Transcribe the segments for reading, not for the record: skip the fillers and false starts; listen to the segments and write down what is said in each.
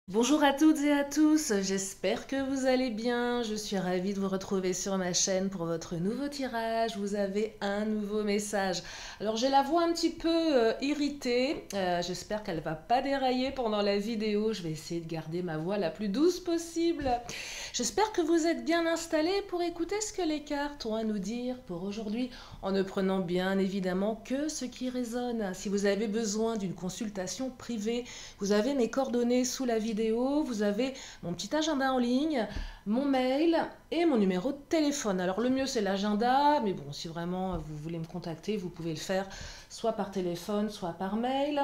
Bonjour à toutes et à tous, j'espère que vous allez bien. Je suis ravie de vous retrouver sur ma chaîne pour votre nouveau tirage. Vous avez un nouveau message. Alors j'ai la voix un petit peu irritée, j'espère qu'elle ne va pas dérailler pendant la vidéo. Je vais essayer de garder ma voix la plus douce possible. J'espère que vous êtes bien installés pour écouter ce que les cartes ont à nous dire pour aujourd'hui, en ne prenant bien évidemment que ce qui résonne. Si vous avez besoin d'une consultation privée, vous avez mes coordonnées sous la vidéo, vous avez mon petit agenda en ligne, mon mail et mon numéro de téléphone. Alors le mieux c'est l'agenda, mais bon, si vraiment vous voulez me contacter, vous pouvez le faire soit par téléphone, soit par mail.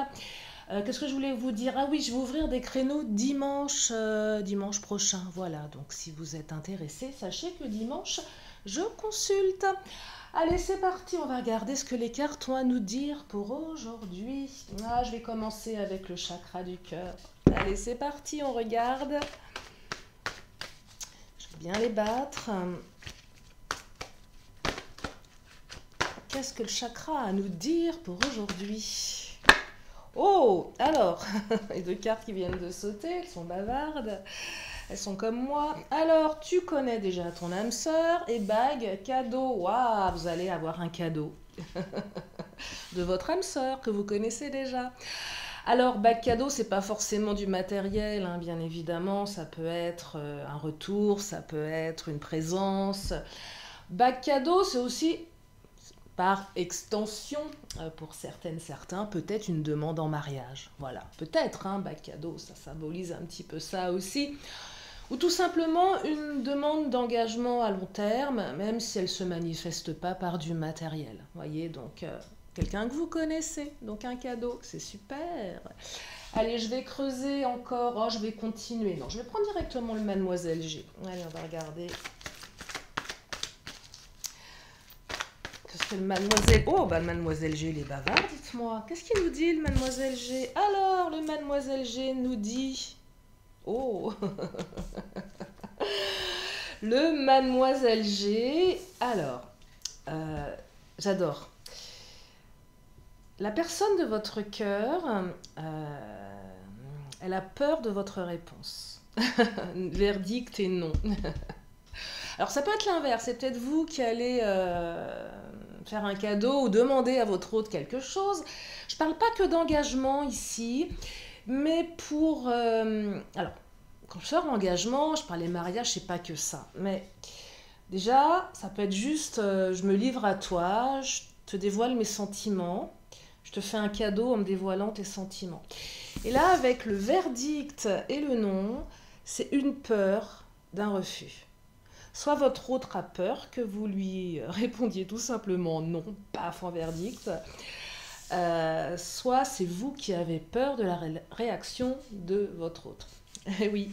Qu'est-ce que je voulais vous dire? Ah oui, je vais ouvrir des créneaux dimanche prochain. Voilà, donc si vous êtes intéressé, sachez que dimanche, je consulte. Allez, c'est parti, on va regarder ce que les cartes ont à nous dire pour aujourd'hui. Ah, je vais commencer avec le chakra du cœur. Allez, c'est parti, on regarde. Je vais bien les battre. Qu'est-ce que le chakra a à nous dire pour aujourd'hui? Oh, alors, les deux cartes qui viennent de sauter, elles sont bavardes. Elles sont comme moi. Alors, tu connais déjà ton âme sœur et bague, cadeau. Waouh, vous allez avoir un cadeau de votre âme sœur que vous connaissez déjà. Alors, bague cadeau, c'est pas forcément du matériel, hein, bien évidemment. Ça peut être un retour, ça peut être une présence. Bague cadeau, c'est aussi par extension, pour certains, peut-être une demande en mariage. Voilà, peut-être, hein, bague cadeau, ça symbolise un petit peu ça aussi. Ou tout simplement une demande d'engagement à long terme, même si elle ne se manifeste pas par du matériel. Voyez, donc quelqu'un que vous connaissez, donc un cadeau, c'est super. Allez, je vais creuser encore, oh, je vais continuer. Non, je vais prendre directement le Mademoiselle G. Allez, on va regarder. Qu'est-ce que le Mademoiselle... Oh, bah le Mademoiselle G, il est bavard, dites-moi. Qu'est-ce qu'il nous dit, le Mademoiselle G? Alors, le Mademoiselle G nous dit... Oh. Le Mademoiselle G. Alors, j'adore. La personne de votre cœur, elle a peur de votre réponse. Verdict et non. Alors ça peut être l'inverse, c'est peut-être vous qui allez faire un cadeau ou demander à votre hôte quelque chose. Je ne parle pas que d'engagement ici, mais pour... alors, quand je sors engagement, je parlais mariage, c'est pas que ça. Mais déjà, ça peut être juste, je me livre à toi, je te dévoile mes sentiments, je te fais un cadeau en me dévoilant tes sentiments. Et là, avec le verdict et le non, c'est une peur d'un refus. Soit votre autre a peur que vous lui répondiez tout simplement non, paf, en verdict. Soit c'est vous qui avez peur de la réaction de votre autre. Et oui,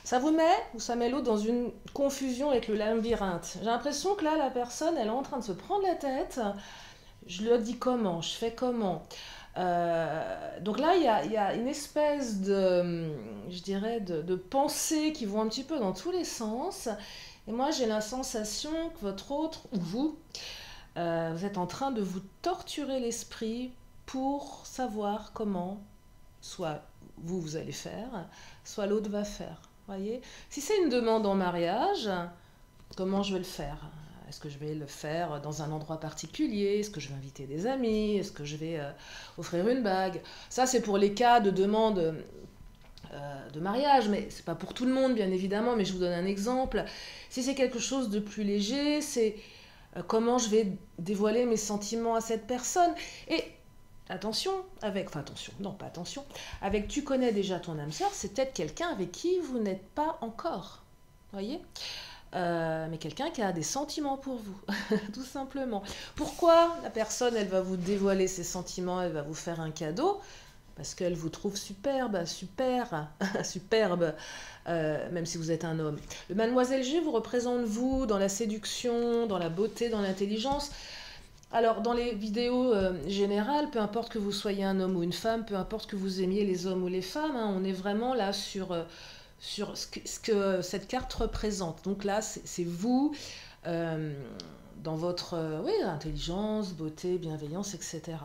ça met l'autre dans une confusion avec le labyrinthe. J'ai l'impression que là, la personne, elle est en train de se prendre la tête. Je lui dis comment, je fais comment. Donc là, il y a une espèce de, je dirais, de pensées qui vont un petit peu dans tous les sens. Et moi, j'ai la sensation que votre autre, ou vous, vous êtes en train de vous torturer l'esprit pour savoir comment, soit vous, vous allez faire, soit l'autre va faire. Voyez? Si c'est une demande en mariage, comment je vais le faire? Est-ce que je vais le faire dans un endroit particulier? Est-ce que je vais inviter des amis? Est-ce que je vais offrir une bague? Ça, c'est pour les cas de demande de mariage, mais c'est pas pour tout le monde, bien évidemment, mais je vous donne un exemple. Si c'est quelque chose de plus léger, c'est comment je vais dévoiler mes sentiments à cette personne. Et attention, enfin attention, non pas attention, avec tu connais déjà ton âme sœur, c'est peut-être quelqu'un avec qui vous n'êtes pas encore, voyez, mais quelqu'un qui a des sentiments pour vous, tout simplement. Pourquoi la personne, elle va vous dévoiler ses sentiments, elle va vous faire un cadeau? Parce qu'elle vous trouve superbe, superbe, même si vous êtes un homme. Le Mademoiselle G vous représente vous dans la séduction, dans la beauté, dans l'intelligence. Alors, dans les vidéos générales, peu importe que vous soyez un homme ou une femme, peu importe que vous aimiez les hommes ou les femmes, hein, on est vraiment là sur ce que cette carte représente. Donc là, c'est vous, euh, dans votre oui, intelligence, beauté, bienveillance, etc.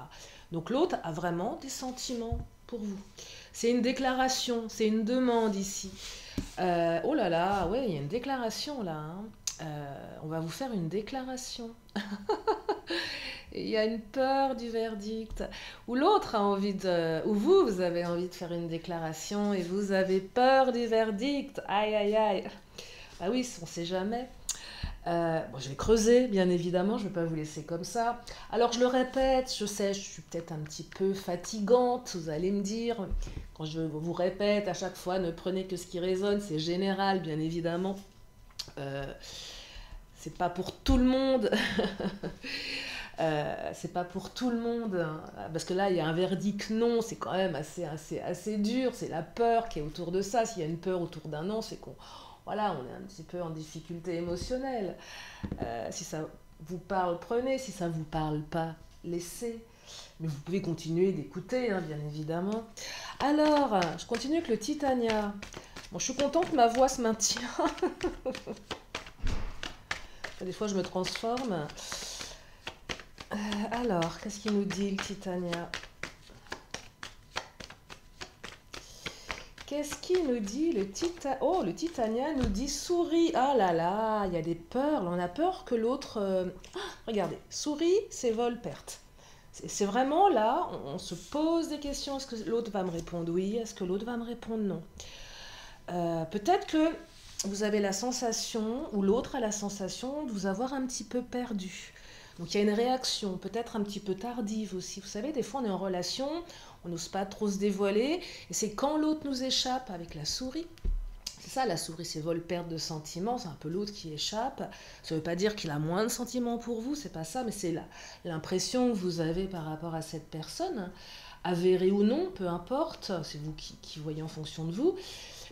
Donc l'autre a vraiment des sentiments pour vous. C'est une déclaration, c'est une demande ici. Oh là là, ouais, il y a une déclaration là, hein. On va vous faire une déclaration. Il y a une peur du verdict. Ou l'autre a envie de... Ou vous avez envie de faire une déclaration et vous avez peur du verdict. Aïe, aïe, aïe. Ah oui, on ne sait jamais. Bon, je vais creuser, bien évidemment, je ne vais pas vous laisser comme ça. Alors, je le répète, je sais, je suis peut-être un petit peu fatigante, vous allez me dire. Quand je vous répète à chaque fois, ne prenez que ce qui résonne, c'est général, bien évidemment. C'est pas pour tout le monde. C'est pas pour tout le monde, hein. Parce que là, il y a un verdict non, c'est quand même assez dur, c'est la peur qui est autour de ça. S'il y a une peur autour d'un non, c'est qu'on voilà, on est un petit peu en difficulté émotionnelle. Si ça vous parle, prenez. Si ça ne vous parle pas, laissez. Mais vous pouvez continuer d'écouter, hein, bien évidemment. Alors, je continue avec le Titania. Bon, je suis contente que ma voix se maintient. Des fois, je me transforme. Alors, qu'est-ce qu'il nous dit, le Titania? Qu'est-ce qu'il nous dit, le Titania? Oh, le Titania nous dit souris. Ah là là, il y a des peurs. On a peur que l'autre... regardez, souris, c'est vol-perte. C'est vraiment là, on se pose des questions. Est-ce que l'autre va me répondre oui? Est-ce que l'autre va me répondre non? Peut-être que vous avez la sensation, ou l'autre a la sensation, de vous avoir un petit peu perdu. Donc il y a une réaction, peut-être un petit peu tardive aussi. Vous savez, des fois on est en relation, on n'ose pas trop se dévoiler, et c'est quand l'autre nous échappe avec la souris. C'est ça, la souris, c'est vol-perte de sentiments, c'est un peu l'autre qui échappe. Ça ne veut pas dire qu'il a moins de sentiments pour vous, c'est pas ça, mais c'est l'impression que vous avez par rapport à cette personne, avérée ou non, peu importe, c'est vous qui voyez en fonction de vous.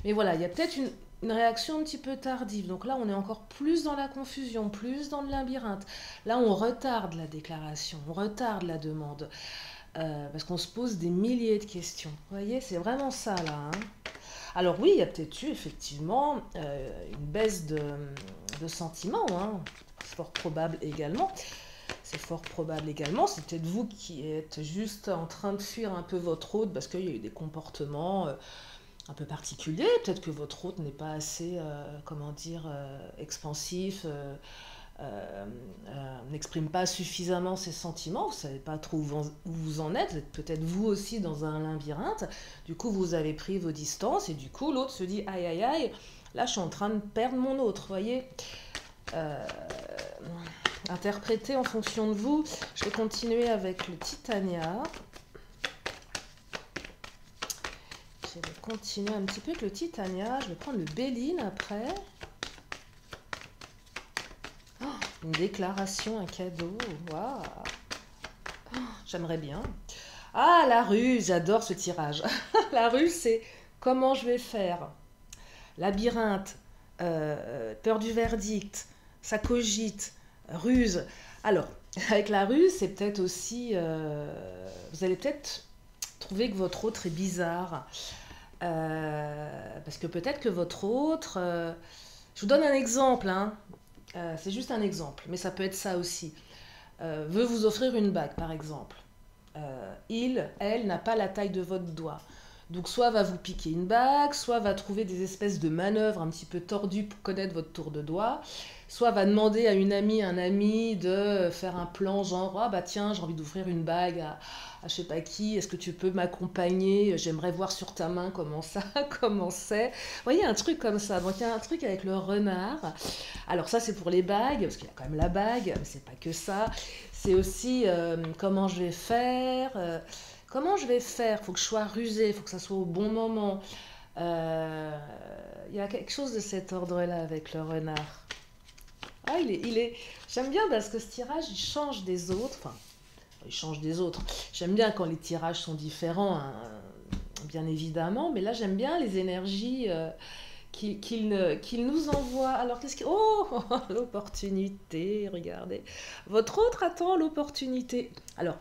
Mais voilà, il y a peut-être une réaction un petit peu tardive. Donc là, on est encore plus dans la confusion, plus dans le labyrinthe. Là, on retarde la déclaration, on retarde la demande. Parce qu'on se pose des milliers de questions. Vous voyez, c'est vraiment ça, là. Hein. Alors oui, il y a peut-être eu, effectivement, une baisse de sentiments. Hein. C'est fort probable également. C'est fort probable également. C'est peut-être vous qui êtes juste en train de fuir un peu votre hôte parce qu'il y a eu des comportements... un peu particulier, peut-être que votre hôte n'est pas assez, comment dire, expansif, n'exprime pas suffisamment ses sentiments, vous ne savez pas trop où vous en êtes, vous êtes peut-être vous aussi dans un labyrinthe, du coup vous avez pris vos distances et du coup l'autre se dit aïe aïe aïe, là je suis en train de perdre mon autre, vous voyez. Interprétez en fonction de vous. Je vais continuer avec le Titania. Je vais continuer un petit peu avec le Titania. Je vais prendre le Béline après. Oh, une déclaration, un cadeau. Waouh. Oh, j'aimerais bien. Ah, la ruse. J'adore ce tirage. La ruse, c'est comment je vais faire. Labyrinthe, peur du verdict, ça cogite, ruse. Alors, avec la ruse, c'est peut-être aussi... vous allez peut-être trouver que votre autre est bizarre. Parce que peut-être que votre autre... je vous donne un exemple, hein. C'est juste un exemple, mais ça peut être ça aussi. Veut vous offrir une bague, par exemple. Elle n'a pas la taille de votre doigt. Donc soit va vous piquer une bague, soit va trouver des espèces de manœuvres un petit peu tordues pour connaître votre tour de doigt, soit va demander à une amie, un ami de faire un plan genre « Ah bah tiens, j'ai envie d'offrir une bague à je sais pas qui, est-ce que tu peux m'accompagner? J'aimerais voir sur ta main comment ça, comment c'est. » Vous voyez, un truc comme ça. Donc il y a un truc avec le renard. Alors ça c'est pour les bagues, parce qu'il y a quand même la bague, mais c'est pas que ça. C'est aussi comment je vais faire... Comment je vais faire? Il faut que je sois rusée, il faut que ça soit au bon moment. Il y a quelque chose de cet ordre-là avec le renard. Ah, j'aime bien parce que ce tirage, il change des autres. Enfin, il change des autres. J'aime bien quand les tirages sont différents, hein, bien évidemment. Mais là, j'aime bien les énergies qu'il nous envoie. Alors, qu'est-ce qu'il... Oh, l'opportunité, regardez. Votre autre attend l'opportunité. Alors...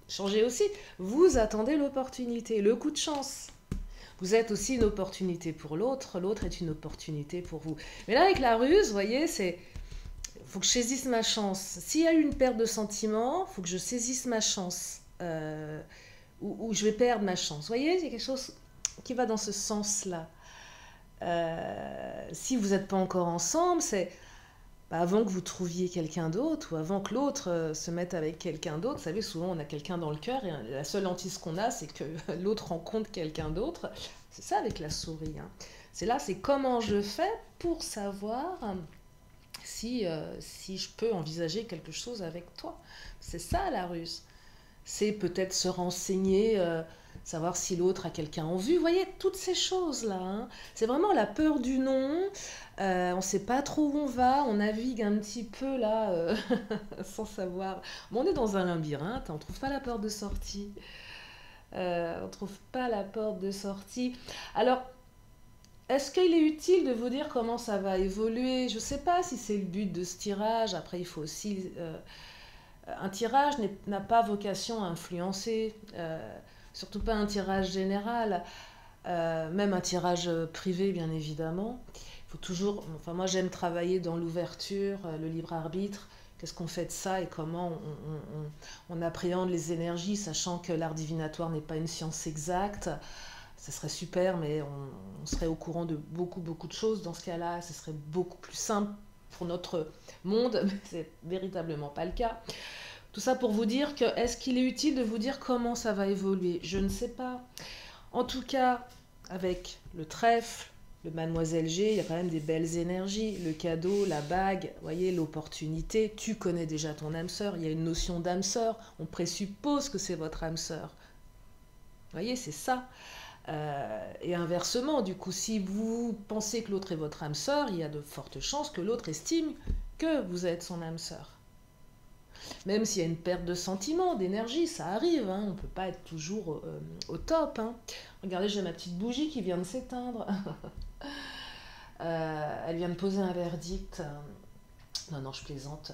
Changez aussi, vous attendez l'opportunité, le coup de chance. Vous êtes aussi une opportunité pour l'autre, l'autre est une opportunité pour vous. Mais là, avec la ruse, vous voyez, il faut que je saisisse ma chance. S'il y a eu une perte de sentiments, il faut que je saisisse ma chance. ou je vais perdre ma chance. Vous voyez, il y a quelque chose qui va dans ce sens-là. Si vous n'êtes pas encore ensemble, c'est avant que vous trouviez quelqu'un d'autre ou avant que l'autre se mette avec quelqu'un d'autre. Vous savez, souvent on a quelqu'un dans le cœur et la seule hantise qu'on a, c'est que l'autre rencontre quelqu'un d'autre. C'est ça avec la souris. Hein. C'est là, c'est comment je fais pour savoir si je peux envisager quelque chose avec toi. C'est ça la ruse. C'est peut-être se renseigner, savoir si l'autre a quelqu'un en vue. Vous voyez, toutes ces choses-là. Hein. C'est vraiment la peur du non. On ne sait pas trop où on va. On navigue un petit peu là, sans savoir. Bon, on est dans un labyrinthe. On ne trouve pas la porte de sortie. On ne trouve pas la porte de sortie. Alors, est-ce qu'il est utile de vous dire comment ça va évoluer? Je ne sais pas si c'est le but de ce tirage. Après, il faut aussi... un tirage n'a pas vocation à influencer, surtout pas un tirage général, même un tirage privé, bien évidemment. Il faut toujours... Enfin, moi, j'aime travailler dans l'ouverture, le libre arbitre. Qu'est-ce qu'on fait de ça et comment on appréhende les énergies, sachant que l'art divinatoire n'est pas une science exacte. Ça serait super, mais on serait au courant de beaucoup de choses. Dans ce cas-là, ce serait beaucoup plus simple pour notre monde, mais c'est véritablement pas le cas. Tout ça pour vous dire que, est-ce qu'il est utile de vous dire comment ça va évoluer? Je ne sais pas. En tout cas, avec le trèfle, le Mademoiselle G, il y a quand même des belles énergies. Le cadeau, la bague, vous voyez, l'opportunité. Tu connais déjà ton âme sœur. Il y a une notion d'âme sœur. On présuppose que c'est votre âme sœur. Vous voyez, c'est ça. Et inversement, du coup, si vous pensez que l'autre est votre âme sœur, il y a de fortes chances que l'autre estime que vous êtes son âme sœur. Même s'il y a une perte de sentiment, d'énergie, ça arrive, hein, on ne peut pas être toujours au top. Hein. Regardez, j'ai ma petite bougie qui vient de s'éteindre. Elle vient de poser un verdict. Non, je plaisante.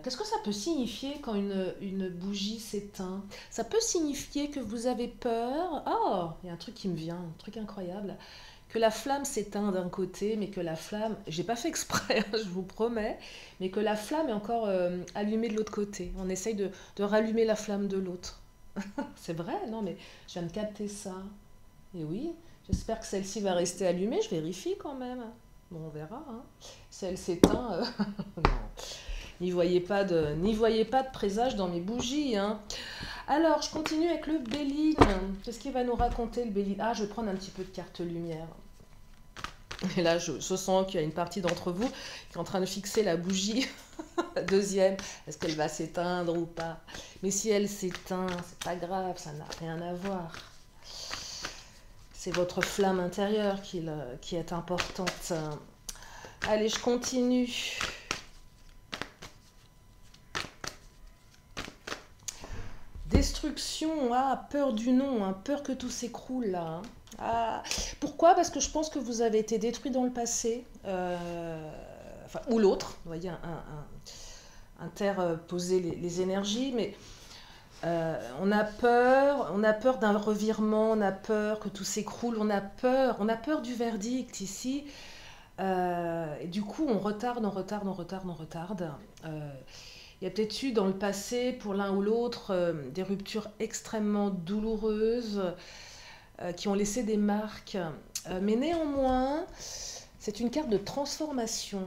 Qu'est-ce que ça peut signifier quand une bougie s'éteint? Ça peut signifier que vous avez peur. Oh, il y a un truc qui me vient, un truc incroyable. Que la flamme s'éteint d'un côté, mais que la flamme, j'ai pas fait exprès, je vous promets, mais que la flamme est encore allumée de l'autre côté. On essaye de rallumer la flamme de l'autre. C'est vrai, non, mais je viens de capter ça. Et oui, j'espère que celle-ci va rester allumée, je vérifie quand même. Bon, on verra. Hein. Si elle s'éteint, non. N'y voyez pas de présage dans mes bougies. Hein. Alors, je continue avec le Béline. Qu'est-ce qu'il va nous raconter, le Béline? Ah, je vais prendre un petit peu de carte lumière. Et là, je sens qu'il y a une partie d'entre vous qui est en train de fixer la bougie. La deuxième, est-ce qu'elle va s'éteindre ou pas? Mais si elle s'éteint, c'est pas grave, ça n'a rien à voir. C'est votre flamme intérieure qui est importante. Allez, je continue. Destruction, peur du non, hein, peur que tout s'écroule là. Hein. Ah, pourquoi? Parce que je pense que vous avez été détruit dans le passé, ou l'autre, vous voyez, interposer les énergies, mais on a peur d'un revirement, on a peur que tout s'écroule, on a peur du verdict ici, et du coup on retarde. Il y a peut-être eu dans le passé, pour l'un ou l'autre, des ruptures extrêmement douloureuses qui ont laissé des marques. Mais néanmoins, c'est une carte de transformation.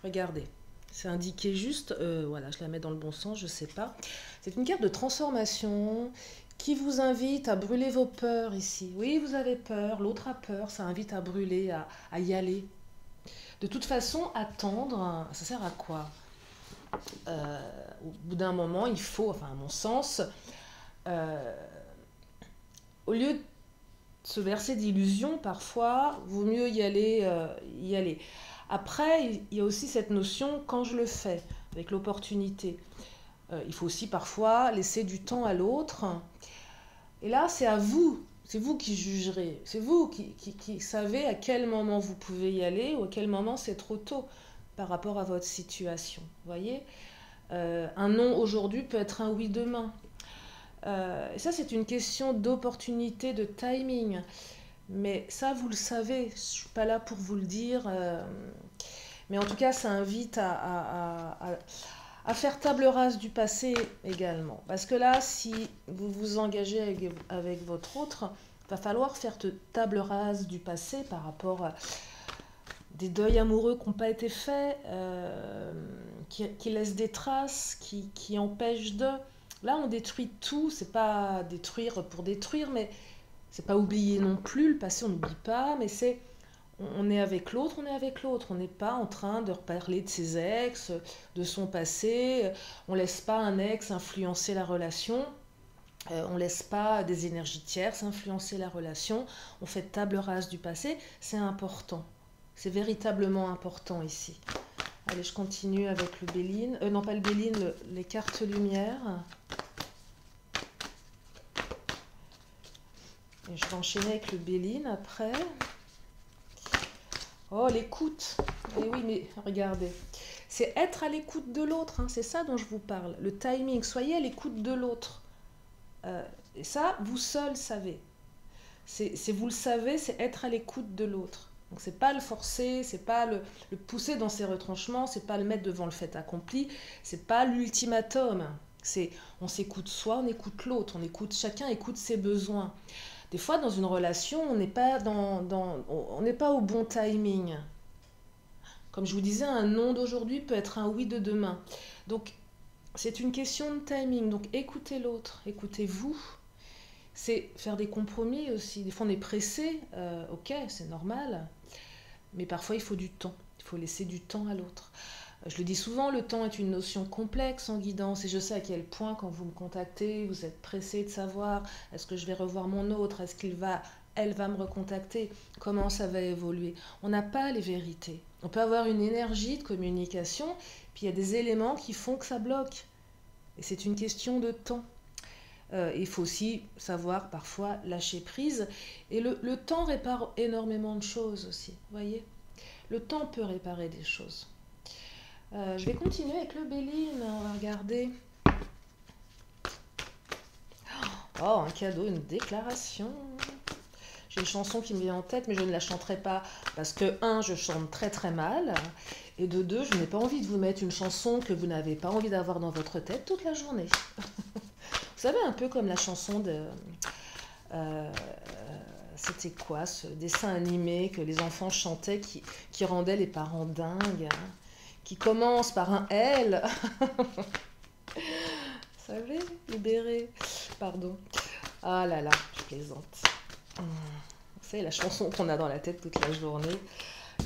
Regardez, c'est indiqué juste, voilà, je la mets dans le bon sens, je ne sais pas. C'est une carte de transformation qui vous invite à brûler vos peurs ici. Oui, vous avez peur, l'autre a peur, ça invite à brûler, à y aller. De toute façon, attendre, ça sert à quoi? Au bout d'un moment, il faut, enfin à mon sens, au lieu de se verser d'illusions, parfois, vaut mieux y aller. Après, il y a aussi cette notion, quand je le fais, avec l'opportunité, il faut aussi parfois laisser du temps à l'autre. Et là, c'est à vous, c'est vous qui jugerez, c'est vous qui savez à quel moment vous pouvez y aller ou à quel moment c'est trop tôt par rapport à votre situation. Vous voyez, un non aujourd'hui peut être un oui demain. Et ça, c'est une question d'opportunité, de timing. Mais ça, vous le savez, je ne suis pas là pour vous le dire. Mais en tout cas, ça invite à à faire table rase du passé également. Parce que là, si vous vous engagez avec votre autre, il va falloir faire table rase du passé par rapport à des deuils amoureux qui n'ont pas été faits, qui laissent des traces, qui empêchent de... Là, on détruit tout, c'est pas détruire pour détruire, mais c'est pas oublier non plus, le passé on n'oublie pas, mais c'est... On est avec l'autre, on est avec l'autre. On n'est pas en train de reparler de ses ex, de son passé. On ne laisse pas un ex influencer la relation. On ne laisse pas des énergies tierces influencer la relation. On fait table rase du passé. C'est important. C'est véritablement important ici. Allez, je continue avec le Béline. Non, pas le Béline, les cartes lumière. Et je vais enchaîner avec le Béline après. Oh, l'écoute. Eh oui, mais regardez. C'est être à l'écoute de l'autre. Hein. C'est ça dont je vous parle. Le timing. Soyez à l'écoute de l'autre. Et ça, vous seul savez. C'est vous le savez, c'est être à l'écoute de l'autre. Donc, c'est pas le forcer, c'est pas le pousser dans ses retranchements, c'est pas le mettre devant le fait accompli, c'est pas l'ultimatum. C'est on s'écoute soi, on écoute l'autre, chacun écoute ses besoins. Des fois, dans une relation, on n'est pas on n'est pas au bon timing. Comme je vous disais, un non d'aujourd'hui peut être un oui de demain. Donc, c'est une question de timing. Donc, écoutez l'autre, écoutez-vous. C'est faire des compromis aussi. Des fois, on est pressé. Ok, c'est normal. Mais parfois, il faut du temps. Il faut laisser du temps à l'autre. Je le dis souvent, le temps est une notion complexe en guidance et je sais à quel point quand vous me contactez, vous êtes pressé de savoir est-ce que je vais revoir mon autre, est-ce elle va me recontacter, comment ça va évoluer. On n'a pas les vérités. On peut avoir une énergie de communication, puis il y a des éléments qui font que ça bloque. Et c'est une question de temps. Il faut aussi savoir parfois lâcher prise. Et le temps répare énormément de choses aussi, vous voyez. Le temps peut réparer des choses. Je vais continuer avec le Béline, on va regarder. Oh, un cadeau, une déclaration. J'ai une chanson qui me vient en tête, mais je ne la chanterai pas parce que, je chante très très mal, et de deux, je n'ai pas envie de vous mettre une chanson que vous n'avez pas envie d'avoir dans votre tête toute la journée. Vous savez, un peu comme la chanson de... c'était quoi, ce dessin animé que les enfants chantaient qui rendait les parents dingues, hein, qui commence par un L. Vous savez, libéré. Pardon. Ah là là, je plaisante. C'est la chanson qu'on a dans la tête toute la journée.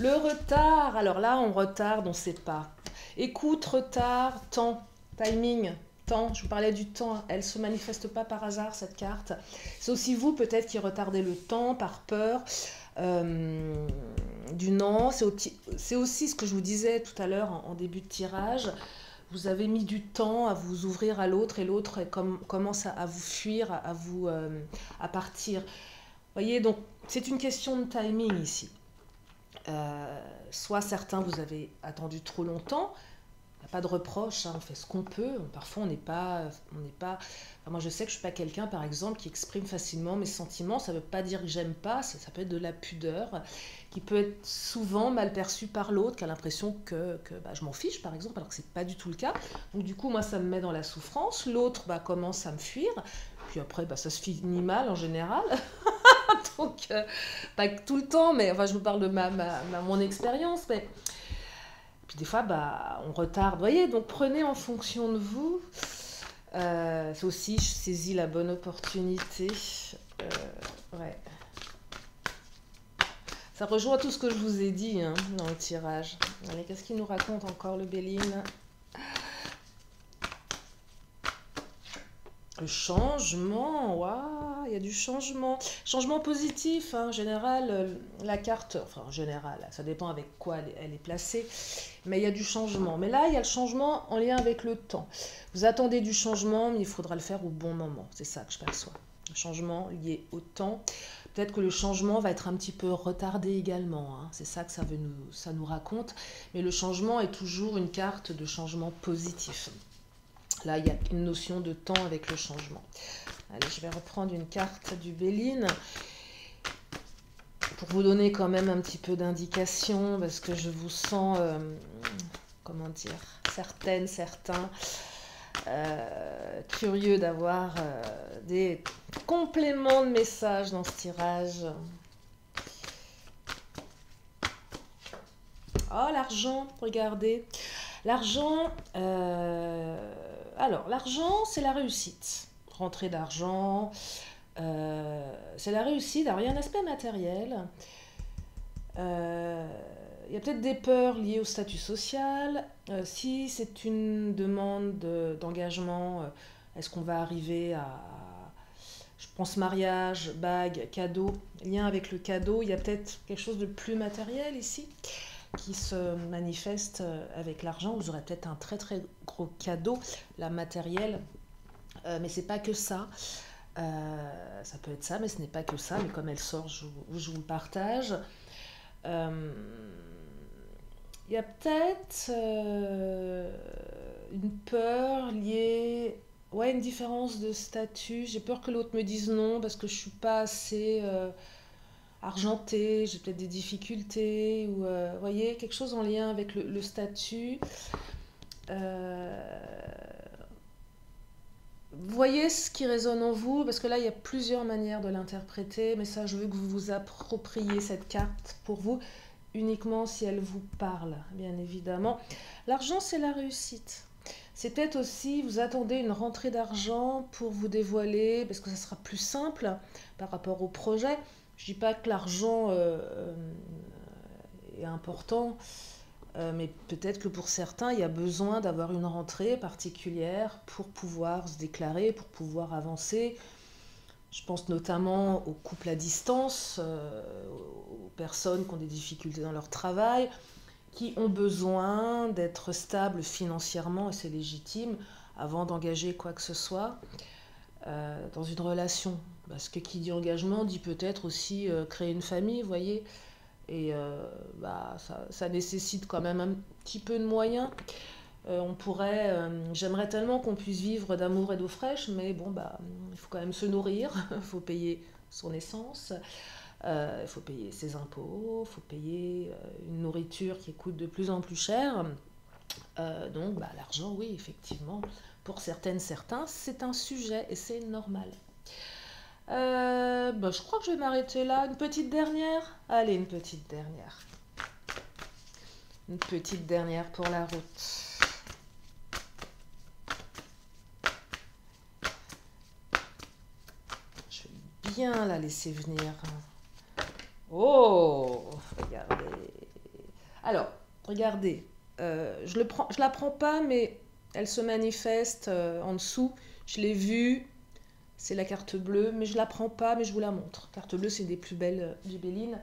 Le retard. Alors là, on retarde, on ne sait pas. Écoute, retard, temps, timing, temps. Je vous parlais du temps. Elle ne se manifeste pas par hasard, cette carte. C'est aussi vous, peut-être, qui retardez le temps par peur. Du non, c'est aussi ce que je vous disais tout à l'heure en début de tirage. Vous avez mis du temps à vous ouvrir à l'autre et l'autre commence à vous fuir, à partir. Vous voyez, donc c'est une question de timing ici. Soit certains vous avez attendu trop longtemps. Il n'y a pas de reproche, hein, on fait ce qu'on peut. Parfois, on n'est pas... Enfin, moi, je sais que je ne suis pas quelqu'un, par exemple, qui exprime facilement mes sentiments. Ça ne veut pas dire que j'aime pas, ça peut être de la pudeur, qui peut être souvent mal perçue par l'autre, qui a l'impression que je m'en fiche, par exemple, alors que ce n'est pas du tout le cas. Donc, du coup, moi, ça me met dans la souffrance. L'autre commence à me fuir. Puis après, ça se finit mal, en général. Donc, pas tout le temps, mais enfin, je vous parle de mon expérience, mais... Puis des fois, on retarde. Vous voyez, donc prenez en fonction de vous. C'est aussi, je saisis la bonne opportunité. Ouais. Ça rejoint tout ce que je vous ai dit dans le tirage. Allez, qu'est-ce qu'il nous raconte encore, le Béline? Le changement, waouh, il y a du changement. Changement positif, en général, la carte, enfin en général, ça dépend avec quoi elle est placée, mais il y a du changement. Mais là, il y a le changement en lien avec le temps. Vous attendez du changement, mais il faudra le faire au bon moment. C'est ça que je perçois. Le changement lié au temps. Peut-être que le changement va être un petit peu retardé également. C'est ça que ça nous raconte. Mais le changement est toujours une carte de changement positif. Là, il y a une notion de temps avec le changement. Allez, je vais reprendre une carte du Béline pour vous donner quand même un petit peu d'indication parce que je vous sens, comment dire, certaines, certains, curieux d'avoir des compléments de messages dans ce tirage. Oh, l'argent, regardez. L'argent, alors, l'argent, c'est la réussite. Rentrée d'argent, c'est la réussite. Alors, il y a un aspect matériel. Il y a peut-être des peurs liées au statut social. Si c'est une demande d'engagement, est-ce qu'on va arriver à, je pense, mariage, bague, cadeau, lien avec le cadeau, il y a peut-être quelque chose de plus matériel ici qui se manifeste avec l'argent. Vous aurez peut-être un très très gros cadeau, la matérielle, mais c'est pas que ça. Ça peut être ça, mais ce n'est pas que ça. Mais comme elle sort, je vous le partage. Il y a peut-être une peur liée, ouais, une différence de statut. J'ai peur que l'autre me dise non parce que je suis pas assez argentée, j'ai peut-être des difficultés, ou vous voyez, quelque chose en lien avec le statut. Vous voyez ce qui résonne en vous, parce que là, il y a plusieurs manières de l'interpréter, mais ça, je veux que vous vous appropriez cette carte pour vous, uniquement si elle vous parle, bien évidemment. L'argent, c'est la réussite. C'est peut-être aussi, vous attendez une rentrée d'argent pour vous dévoiler, parce que ça sera plus simple par rapport au projet. Je ne dis pas que l'argent est important, mais peut-être que pour certains, il y a besoin d'avoir une rentrée particulière pour pouvoir se déclarer, pour pouvoir avancer. Je pense notamment aux couples à distance, aux personnes qui ont des difficultés dans leur travail, qui ont besoin d'être stables financièrement, et c'est légitime, avant d'engager quoi que ce soit dans une relation. Parce que qui dit engagement dit peut-être aussi créer une famille, vous voyez. Et ça nécessite quand même un petit peu de moyens. J'aimerais tellement qu'on puisse vivre d'amour et d'eau fraîche, mais bon, il faut quand même se nourrir, il faut payer son essence, il faut payer ses impôts, il faut payer une nourriture qui coûte de plus en plus cher. Donc l'argent, oui, effectivement, pour certaines, certains, c'est un sujet et c'est normal. Je crois que je vais m'arrêter là. Une petite dernière? Allez, une petite dernière. Une petite dernière pour la route. Je vais bien la laisser venir. Oh, regardez. Alors, regardez. Je la prends pas, mais elle se manifeste en dessous. Je l'ai vue. C'est la carte bleue, mais je ne la prends pas, mais je vous la montre. Carte bleue, c'est des plus belles gibellines.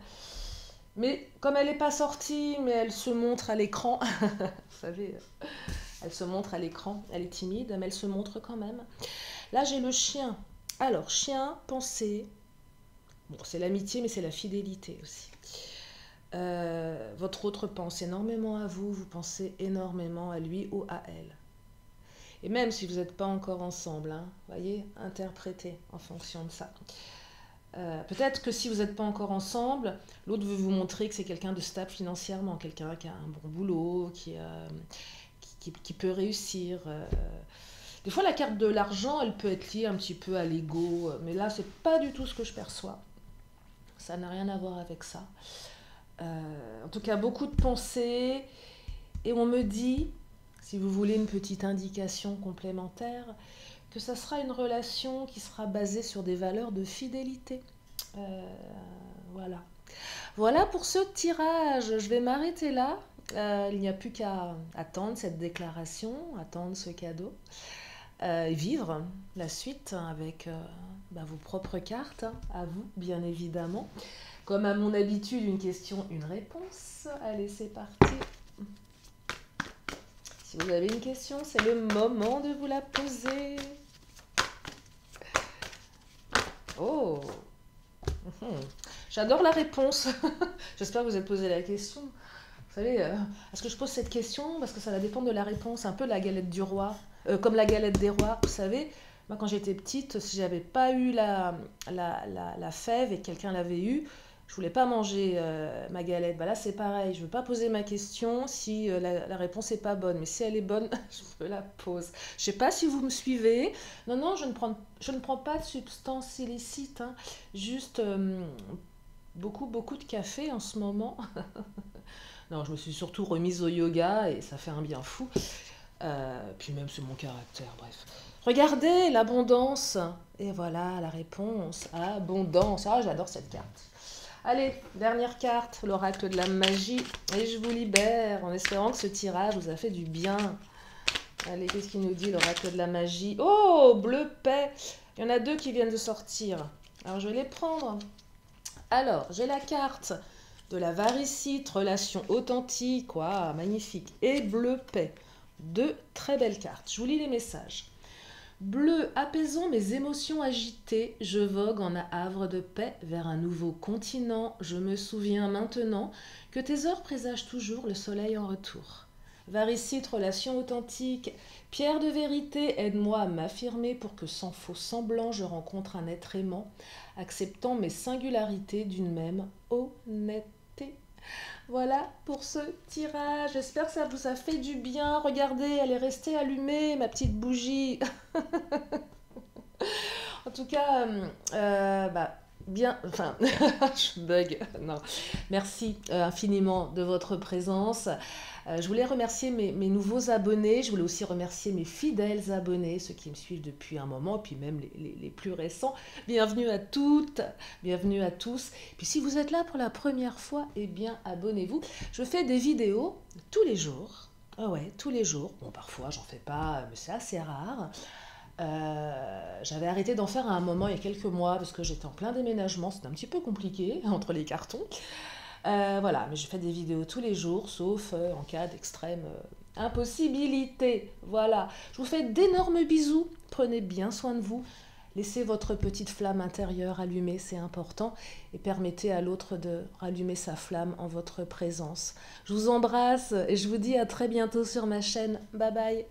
Mais comme elle n'est pas sortie, mais elle se montre à l'écran, vous savez, elle se montre à l'écran, elle est timide, mais elle se montre quand même. Là, j'ai le chien. Alors, chien, pensée. Bon, c'est l'amitié, mais c'est la fidélité aussi. Votre autre pense énormément à vous, vous pensez énormément à lui ou à elle. Et même si vous n'êtes pas encore ensemble, voyez, interprétez en fonction de ça. Peut-être que si vous n'êtes pas encore ensemble, l'autre veut vous montrer que c'est quelqu'un de stable financièrement, quelqu'un qui a un bon boulot, qui peut réussir. Des fois, la carte de l'argent, elle peut être liée un petit peu à l'ego, mais là, c'est pas du tout ce que je perçois. Ça n'a rien à voir avec ça. En tout cas, beaucoup de pensées, et on me dit, si vous voulez une petite indication complémentaire, que ça sera une relation qui sera basée sur des valeurs de fidélité. Voilà. Voilà pour ce tirage. Je vais m'arrêter là. Il n'y a plus qu'à attendre cette déclaration, attendre ce cadeau, vivre la suite avec vos propres cartes, à vous bien évidemment. Comme à mon habitude, une question, une réponse. Allez, c'est parti. Si vous avez une question, c'est le moment de vous la poser. Oh, j'adore la réponse. J'espère que vous avez posé la question. Vous savez, est-ce que je pose cette question? Parce que ça va dépendre de la réponse. Un peu la galette du roi, comme la galette des rois. Vous savez, moi quand j'étais petite, si j'avais pas eu la fève et que quelqu'un l'avait eu, Je voulais pas manger ma galette. Bah là, c'est pareil. Je veux pas poser ma question si la réponse est pas bonne. Mais si elle est bonne, je me la pose. Je sais pas si vous me suivez. Non, non, je ne prends pas de substances illicites, hein. Juste beaucoup, beaucoup de café en ce moment. Non, je me suis surtout remise au yoga et ça fait un bien fou. Puis même c'est mon caractère, bref. Regardez l'abondance. Et voilà la réponse. Abondance. Ah, j'adore cette carte. Allez, dernière carte, l'oracle de la magie. Et je vous libère en espérant que ce tirage vous a fait du bien. Allez, qu'est-ce qu'il nous dit, l'oracle de la magie? Oh, bleu paix. Il y en a deux qui viennent de sortir. Alors, je vais les prendre. Alors, j'ai la carte de la varicite, relation authentique. Waouh, magnifique. Et bleu paix. Deux très belles cartes. Je vous lis les messages. Bleu, apaisant mes émotions agitées, je vogue en havre de paix vers un nouveau continent. Je me souviens maintenant que tes heures présagent toujours le soleil en retour. Varicite, relation authentique, pierre de vérité, aide-moi à m'affirmer pour que sans faux semblant je rencontre un être aimant, acceptant mes singularités d'une même honnêteté. Voilà pour ce tirage. J'espère que ça vous a fait du bien. Regardez, elle est restée allumée, ma petite bougie. En tout cas, bien, enfin, je bug, non. Merci infiniment de votre présence. Je voulais remercier mes nouveaux abonnés, je voulais aussi remercier mes fidèles abonnés, ceux qui me suivent depuis un moment, et puis même les plus récents. Bienvenue à toutes, bienvenue à tous. Puis si vous êtes là pour la première fois, eh bien abonnez-vous. Je fais des vidéos tous les jours. Ah ouais, tous les jours. Bon, parfois j'en fais pas, mais c'est assez rare. J'avais arrêté d'en faire à un moment il y a quelques mois parce que j'étais en plein déménagement, c'était un petit peu compliqué entre les cartons. Voilà, mais je fais des vidéos tous les jours, sauf en cas d'extrême impossibilité. Voilà, je vous fais d'énormes bisous, prenez bien soin de vous, laissez votre petite flamme intérieure allumée, c'est important, et permettez à l'autre de rallumer sa flamme en votre présence. Je vous embrasse et je vous dis à très bientôt sur ma chaîne. Bye bye.